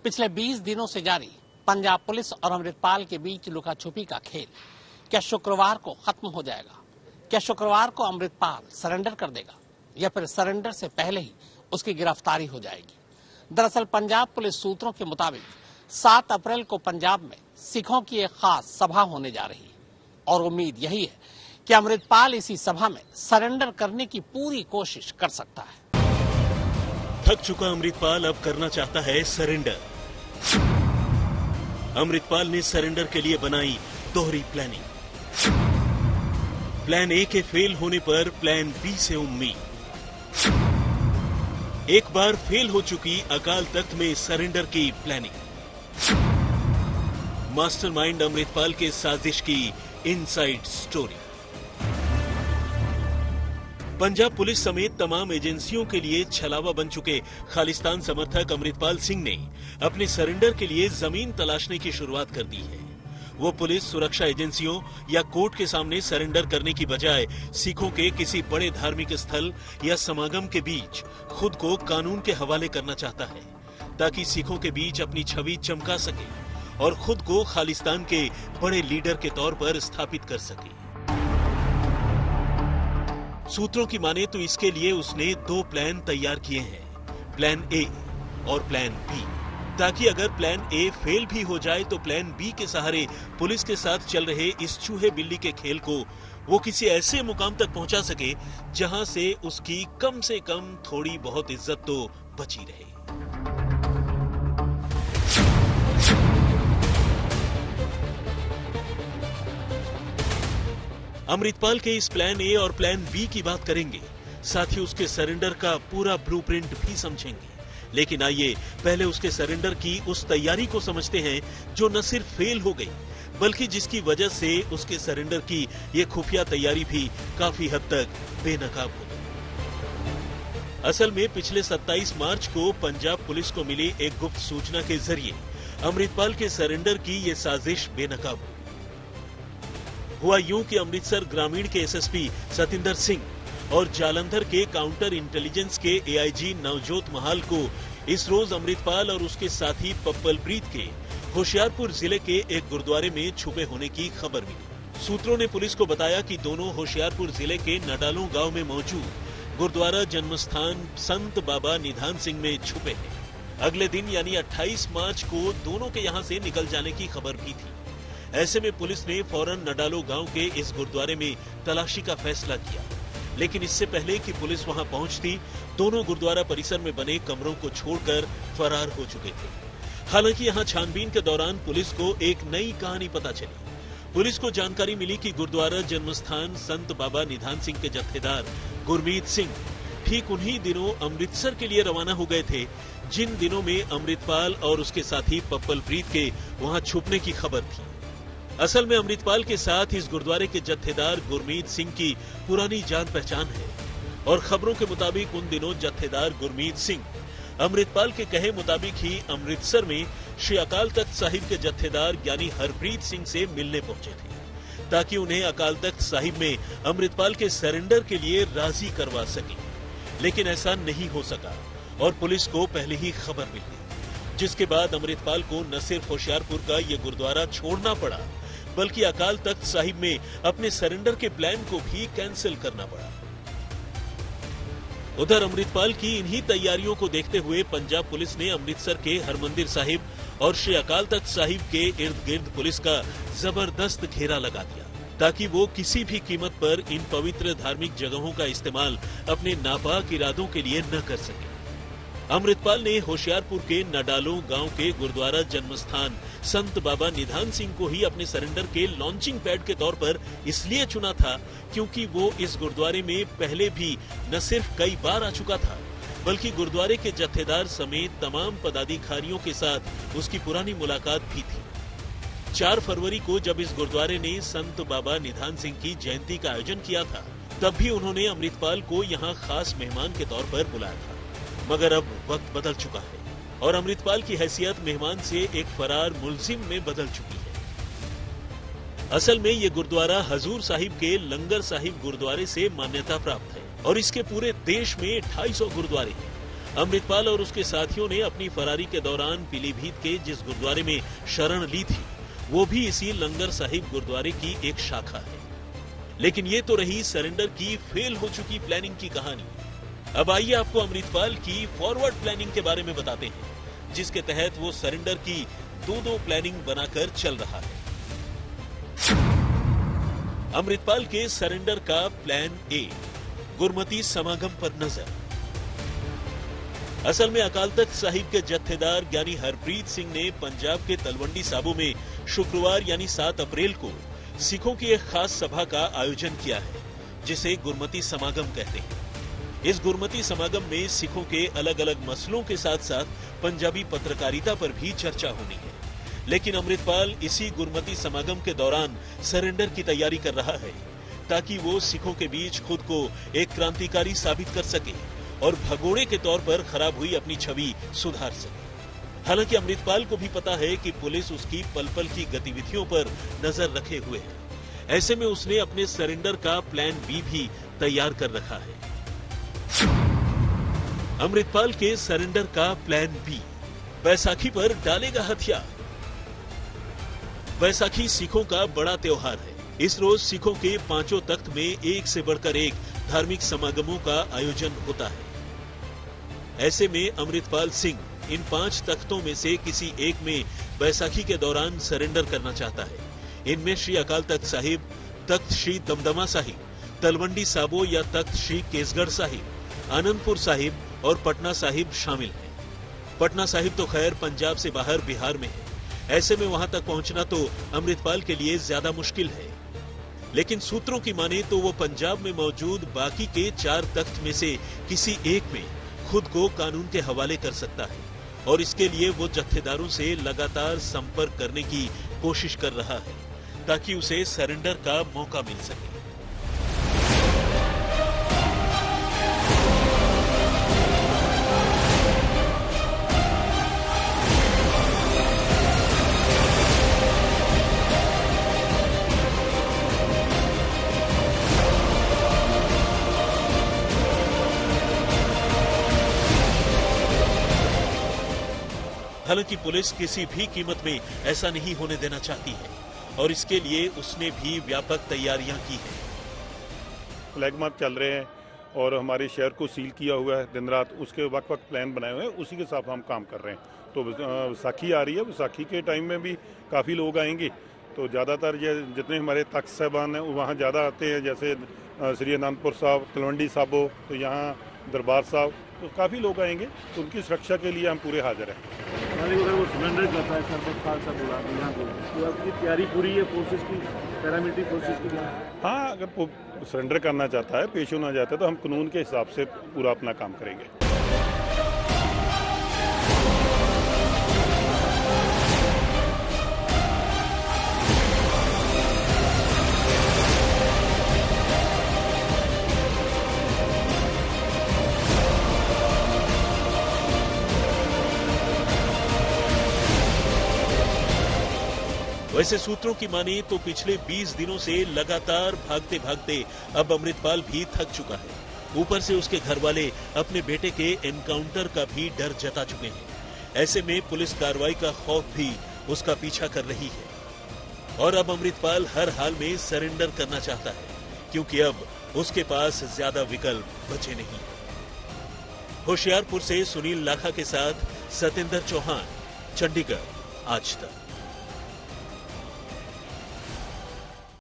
पिछले 20 दिनों से जारी पंजाब पुलिस और अमृतपाल के बीच लुका छुपी का खेल क्या शुक्रवार को खत्म हो जाएगा? क्या शुक्रवार को अमृतपाल सरेंडर कर देगा या फिर सरेंडर से पहले ही उसकी गिरफ्तारी हो जाएगी? दरअसल पंजाब पुलिस सूत्रों के मुताबिक 7 अप्रैल को पंजाब में सिखों की एक खास सभा होने जा रही है और उम्मीद यही है कि अमृतपाल इसी सभा में सरेंडर करने की पूरी कोशिश कर सकता है। थक चुका अमृतपाल अब करना चाहता है सरेंडर। अमृतपाल ने सरेंडर के लिए बनाई दोहरी प्लानिंग। प्लान ए के फेल होने पर प्लान बी से उम्मीद। एक बार फेल हो चुकी अकाल तख्त में सरेंडर की प्लानिंग। मास्टरमाइंड अमृतपाल के साजिश की इनसाइड स्टोरी। पंजाब पुलिस समेत तमाम एजेंसियों के लिए छलावा बन चुके खालिस्तान समर्थक अमृतपाल सिंह ने अपने सरेंडर के लिए जमीन तलाशने की शुरुआत कर दी है। वो पुलिस, सुरक्षा एजेंसियों या कोर्ट के सामने सरेंडर करने की बजाय सिखों के किसी बड़े धार्मिक स्थल या समागम के बीच खुद को कानून के हवाले करना चाहता है, ताकि सिखों के बीच अपनी छवि चमका सके और खुद को खालिस्तान के बड़े लीडर के तौर पर स्थापित कर सके। सूत्रों की माने तो इसके लिए उसने 2 प्लान तैयार किए हैं, प्लान ए और प्लान बी, ताकि अगर प्लान ए फेल भी हो जाए तो प्लान बी के सहारे पुलिस के साथ चल रहे इस चूहे बिल्ली के खेल को वो किसी ऐसे मुकाम तक पहुंचा सके जहां से उसकी कम से कम थोड़ी बहुत इज्जत तो बची रहे। अमृतपाल के इस प्लान ए और प्लान बी की बात करेंगे, साथ ही उसके सरेंडर का पूरा ब्लूप्रिंट भी समझेंगे। लेकिन आइए पहले उसके सरेंडर की उस तैयारी को समझते हैं जो न सिर्फ फेल हो गई बल्कि जिसकी वजह से उसके सरेंडर की ये खुफिया तैयारी भी काफी हद तक बेनकाब हो गई। असल में पिछले 27 मार्च को पंजाब पुलिस को मिली एक गुप्त सूचना के जरिए अमृतपाल के सरेंडर की ये साजिश बेनकाब हुआ यूं कि अमृतसर ग्रामीण के एसएसपी सतिंदर सिंह और जालंधर के काउंटर इंटेलिजेंस के एआईजी नवजोत महाल को इस रोज अमृतपाल और उसके साथी पप्पलप्रीत के होशियारपुर जिले के एक गुरुद्वारे में छुपे होने की खबर मिली। सूत्रों ने पुलिस को बताया कि दोनों होशियारपुर जिले के नडालों गांव में मौजूद गुरुद्वारा जन्मस्थान संत बाबा निधान सिंह में छुपे हैं। अगले दिन यानी 28 मार्च को दोनों के यहां से निकल जाने की खबर भी थी। ऐसे में पुलिस ने फौरन नडालो गांव के इस गुरुद्वारे में तलाशी का फैसला किया, लेकिन इससे पहले कि पुलिस वहां पहुंचती, दोनों गुरुद्वारा परिसर में बने कमरों को छोड़कर फरार हो चुके थे। हालांकि यहां छानबीन के दौरान पुलिस को एक नई कहानी पता चली। पुलिस को जानकारी मिली कि गुरुद्वारा जन्मस्थान संत बाबा निधान सिंह के जत्थेदार गुरमीत सिंह ठीक उन्हीं दिनों अमृतसर के लिए रवाना हो गए थे जिन दिनों में अमृतपाल और उसके साथी पप्पलप्रीत के वहां छुपने की खबर थी। असल में अमृतपाल के साथ इस गुरुद्वारे के जत्थेदार गुरमीत सिंह की पुरानी जान पहचान है और खबरों के मुताबिक उन दिनों जत्थेदार गुरमीत सिंह अमृतपाल के कहे मुताबिक ही अमृतसर में श्री अकाल तख्त साहिब के जत्थेदार यानी हरप्रीत सिंह से मिलने पहुंचे थे, ताकि उन्हें अकाल तख्त साहिब में अमृतपाल के सरेंडर के लिए राजी करवा सके। लेकिन ऐसा नहीं हो सका और पुलिस को पहले ही खबर मिल गई, जिसके बाद अमृतपाल को न सिर्फ होशियारपुर का ये गुरुद्वारा छोड़ना पड़ा बल्कि अकाल तख्त साहिब में अपने सरेंडर के प्लान को भी कैंसिल करना पड़ा। उधर अमृतपाल की इन्हीं तैयारियों को देखते हुए पंजाब पुलिस ने अमृतसर के हरमंदिर साहिब और श्री अकाल तख्त साहिब के इर्द गिर्द पुलिस का जबरदस्त घेरा लगा दिया, ताकि वो किसी भी कीमत पर इन पवित्र धार्मिक जगहों का इस्तेमाल अपने नापाक इरादों के लिए न कर सके। अमृतपाल ने होशियारपुर के नडालो गांव के गुरुद्वारा जन्मस्थान संत बाबा निधान सिंह को ही अपने सरेंडर के लॉन्चिंग पैड के तौर पर इसलिए चुना था क्योंकि वो इस गुरुद्वारे में पहले भी न सिर्फ कई बार आ चुका था बल्कि गुरुद्वारे के जत्थेदार समेत तमाम पदाधिकारियों के साथ उसकी पुरानी मुलाकात भी थी। 4 फरवरी को जब इस गुरुद्वारे ने संत बाबा निधान सिंह की जयंती का आयोजन किया था, तब भी उन्होंने अमृतपाल को यहाँ खास मेहमान के तौर पर बुलाया था। मगर अब वक्त बदल चुका है और अमृतपाल की हैसियत मेहमान से एक फरार मुलजिम में बदल चुकी है। असल में ये गुरुद्वारा हजूर साहिब के लंगर साहिब गुरुद्वारे से मान्यता प्राप्त है और इसके पूरे देश में 250 गुरुद्वारे हैं। अमृतपाल और उसके साथियों ने अपनी फरारी के दौरान पीलीभीत के जिस गुरुद्वारे में शरण ली थी, वो भी इसी लंगर साहिब गुरुद्वारे की एक शाखा है। लेकिन ये तो रही सरेंडर की फेल हो चुकी प्लानिंग की कहानी। अब आइए आपको अमृतपाल की फॉरवर्ड प्लानिंग के बारे में बताते हैं, जिसके तहत वो सरेंडर की दो प्लानिंग बनाकर चल रहा है। अमृतपाल के सरेंडर का प्लान ए, गुरमती समागम पर नजर। असल में अकाल तख्त साहिब के जत्थेदार ज्ञानी हरप्रीत सिंह ने पंजाब के तलवंडी साबो में शुक्रवार यानी 7 अप्रैल को सिखों की एक खास सभा का आयोजन किया है, जिसे गुरमती समागम कहते हैं। इस गुरमती समागम में सिखों के अलग अलग मसलों के साथ साथ पंजाबी पत्रकारिता पर भी चर्चा होनी है। लेकिन अमृतपाल इसी गुरमती समागम के दौरान सरेंडर की तैयारी कर रहा है, ताकि वो सिखों के बीच खुद को एक क्रांतिकारी साबित कर सके और भगोड़े के तौर पर खराब हुई अपनी छवि सुधार सके। हालांकि अमृतपाल को भी पता है कि पुलिस उसकी पल पल की गतिविधियों पर नजर रखे हुए है। ऐसे में उसने अपने सरेंडर का प्लान बी भी तैयार कर रखा है। अमृतपाल के सरेंडर का प्लान बी, बैसाखी पर डालेगा हथियार। बैसाखी सिखों का बड़ा त्योहार है। इस रोज सिखों के 5 तख्त में एक से बढ़कर एक धार्मिक समागमों का आयोजन होता है। ऐसे में अमृतपाल सिंह इन 5 तख्तों में से किसी एक में बैसाखी के दौरान सरेंडर करना चाहता है। इनमें श्री अकाल तख्त साहिब, तख्त श्री दमदमा साहिब, तलवंडी साबो या तख्त श्री केसगढ़ साहिब, आनंदपुर साहिब और पटना साहिब शामिल हैं। पटना साहिब तो खैर पंजाब से बाहर बिहार में है। ऐसे में वहां तक पहुंचना तो अमृतपाल के लिए ज्यादा मुश्किल है। लेकिन सूत्रों की माने तो वो पंजाब में मौजूद बाकी के 4 तख्त में से किसी एक में खुद को कानून के हवाले कर सकता है, और इसके लिए वो जत्थेदारों से लगातार संपर्क करने की कोशिश कर रहा है, ताकि उसे सरेंडर का मौका मिल सके। हालांकि पुलिस किसी भी कीमत में ऐसा नहीं होने देना चाहती है, और इसके लिए उसने भी व्यापक तैयारियां की हैं। फ्लैग मार्च चल रहे हैं और हमारे शहर को सील किया हुआ है दिन रात, उसके वक्त प्लान बनाए हुए हैं, उसी के साथ हम काम कर रहे हैं। तो विसाखी आ रही है, विसाखी के टाइम में भी काफ़ी लोग आएंगे, तो ज़्यादातर जितने हमारे तख्त साहबान हैं वहाँ ज़्यादा आते हैं, जैसे श्री आनंदपुर साहब, तलवंडी साबो, तो यहाँ दरबार साहब, तो काफ़ी लोग आएंगे, तो उनकी सुरक्षा के लिए हम पूरे हाजिर हैं। अगर वो सरेंडर करता है सरबत खालसा बोला यहाँ को, तो आपकी तैयारी पूरी है फोर्सेस की, पैरामिलिट्री फोर्सेस की? हाँ, अगर सरेंडर करना चाहता है, पेश होना चाहता है, तो हम कानून के हिसाब से पूरा अपना काम करेंगे। वैसे सूत्रों की माने तो पिछले 20 दिनों से लगातार भागते भागते अब अमृतपाल भी थक चुका है। ऊपर से उसके घर वाले अपने बेटे के एनकाउंटर का भी डर जता चुके हैं। ऐसे में पुलिस कार्रवाई का खौफ भी उसका पीछा कर रही है, और अब अमृतपाल हर हाल में सरेंडर करना चाहता है, क्योंकि अब उसके पास ज्यादा विकल्प बचे नहीं। होशियारपुर से सुनील लाखा के साथ सतेंद्र चौहान, चंडीगढ़, आज तक।